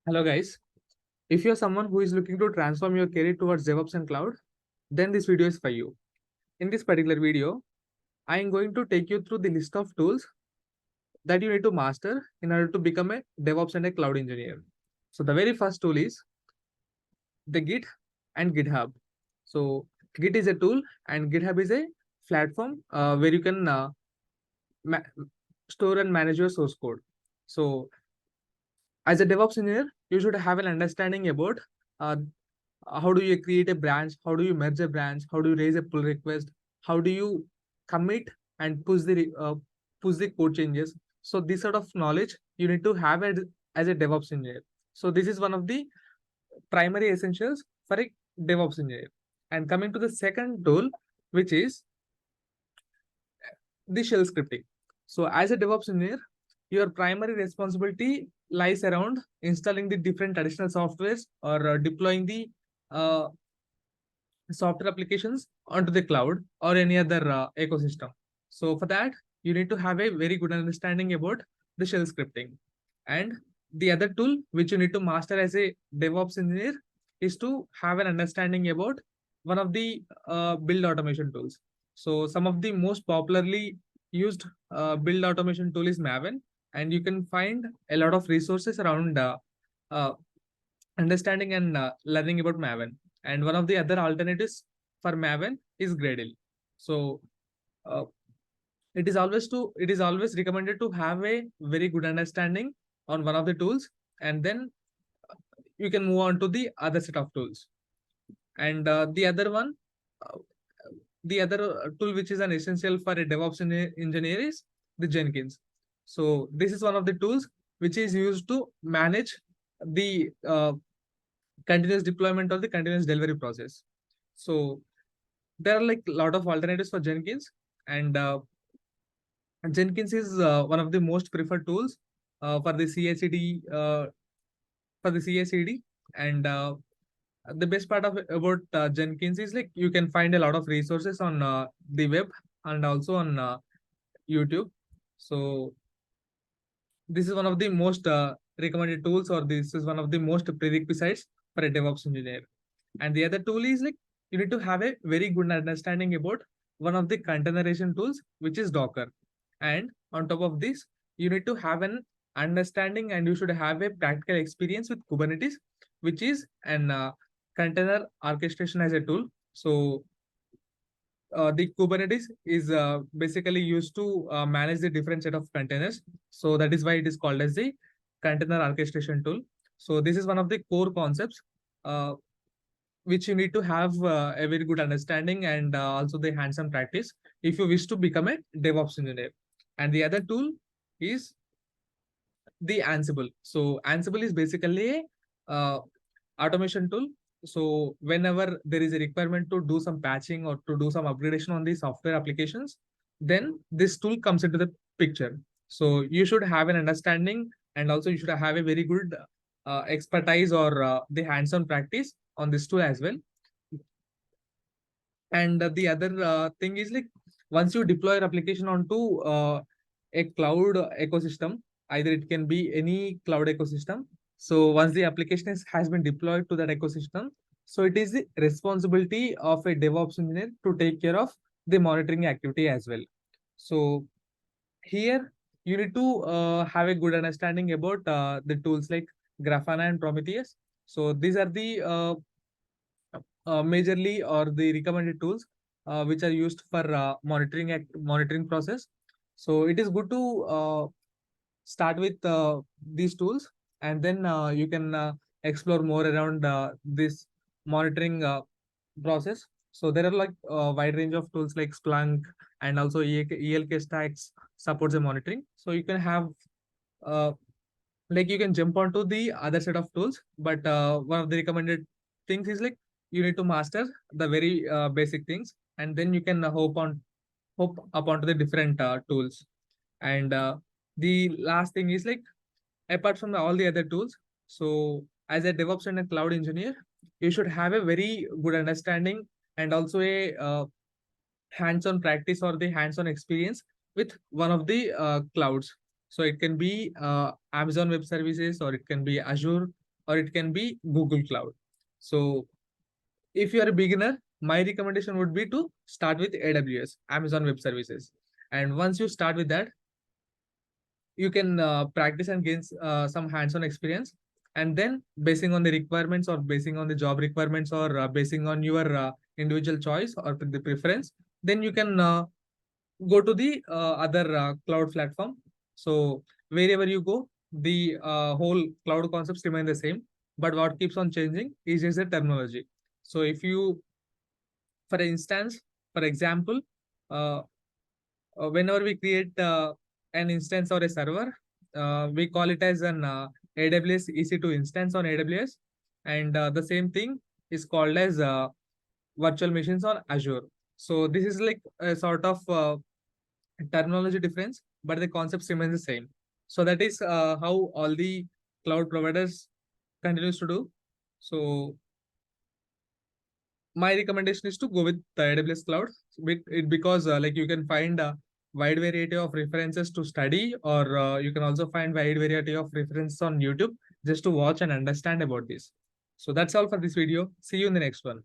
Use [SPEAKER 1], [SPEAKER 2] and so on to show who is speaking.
[SPEAKER 1] Hello guys. If you're someone who is looking to transform your career towards DevOps and cloud, then this video is for you. In this particular video, I am going to take you through the list of tools that you need to master in order to become a DevOps and a cloud engineer. So the very first tool is the Git and GitHub. So Git is a tool and GitHub is a platform where you can ma- store and manage your source code. So as a DevOps engineer, you should have an understanding about uh, how do you create a branch, how do you merge a branch, how do you raise a pull request, how do you commit and push the code changes. So this sort of knowledge you need to have as a DevOps engineer. So this is one of the primary essentials for a DevOps engineer. And coming to the second tool, which is the shell scripting. So as a DevOps engineer, your primary responsibility lies around installing the different additional softwares or deploying the uh, software applications onto the cloud or any other ecosystem. So for that, you need to have a very good understanding about the shell scripting. And the other tool which you need to master as a DevOps engineer is to have an understanding about one of the build automation tools. So some of the most popularly used build automation tool is Maven, and you can find a lot of resources around uh, understanding and learning about Maven. And one of the other alternatives for Maven is Gradle. So uh, it is always recommended to have a very good understanding on one of the tools, and then you can move on to the other set of tools. And uh, the other tool which is an essential for a DevOps engineer is the Jenkins. So this is one of the tools which is used to manage the continuous deployment of the continuous delivery process. So there are like a lot of alternatives for Jenkins, and Jenkins is one of the most preferred tools for the CI/CD and the best part of about Jenkins is like you can find a lot of resources on the web and also on YouTube. So this is one of the most recommended tools, or this is one of the most prerequisites for a DevOps engineer. And the other tool is like you need to have a very good understanding about one of the containerization tools, which is Docker. And on top of this, you need to have an understanding and you should have a practical experience with Kubernetes, which is an container orchestration as a tool. So the Kubernetes is basically used to manage the different set of containers. So that is why it is called as the container orchestration tool. So this is one of the core concepts uh, which you need to have a very good understanding and also the hands-on practice if you wish to become a DevOps engineer. And the other tool is the Ansible. So Ansible is basically a automation tool. So whenever there is a requirement to do some patching or to do some upgradation on the software applications, then this tool comes into the picture. So you should have an understanding and also you should have a very good expertise or the hands-on practice on this tool as well. And the other thing is like once you deploy your application onto a cloud ecosystem, either it can be any cloud ecosystem. So once the application has been deployed to that ecosystem, so it is the responsibility of a DevOps engineer to take care of the monitoring activity as well. So here you need to have a good understanding about the tools like Grafana and Prometheus. So these are the majorly or the recommended tools which are used for monitoring process. So it is good to start with these tools, and then you can explore more around this monitoring process. So there are like a wide range of tools like Splunk and also ELK stacks supports the monitoring. So you can have uh, like you can jump onto the other set of tools, but one of the recommended things is like you need to master the very basic things, and then you can hope up onto the different tools. And the last thing is like apart from all the other tools, so as a DevOps and a cloud engineer, you should have a very good understanding and also a hands-on practice or the hands-on experience with one of the clouds. So it can be Amazon Web Services or it can be Azure or it can be Google Cloud. So if you are a beginner, my recommendation would be to start with AWS, Amazon Web Services. And once you start with that, you can practice and gain some hands-on experience. And then basing on the requirements, or basing on the job requirements, or basing on your individual choice or the preference, then you can go to the other cloud platform. So wherever you go, the whole cloud concepts remain the same, but what keeps on changing is just the terminology. So if you, for instance, for example, uh, whenever we create an instance or a server, we call it as an AWS EC2 instance on AWS, and the same thing is called as virtual machines on Azure. So this is like a sort of terminology difference, but the concepts remain the same. So that is how all the cloud providers continues to do. So my recommendation is to go with the AWS cloud with it, because like you can find a wide variety of references to study, or you can also find wide variety of references on YouTube just to watch and understand about this. So that's all for this video. See you in the next one.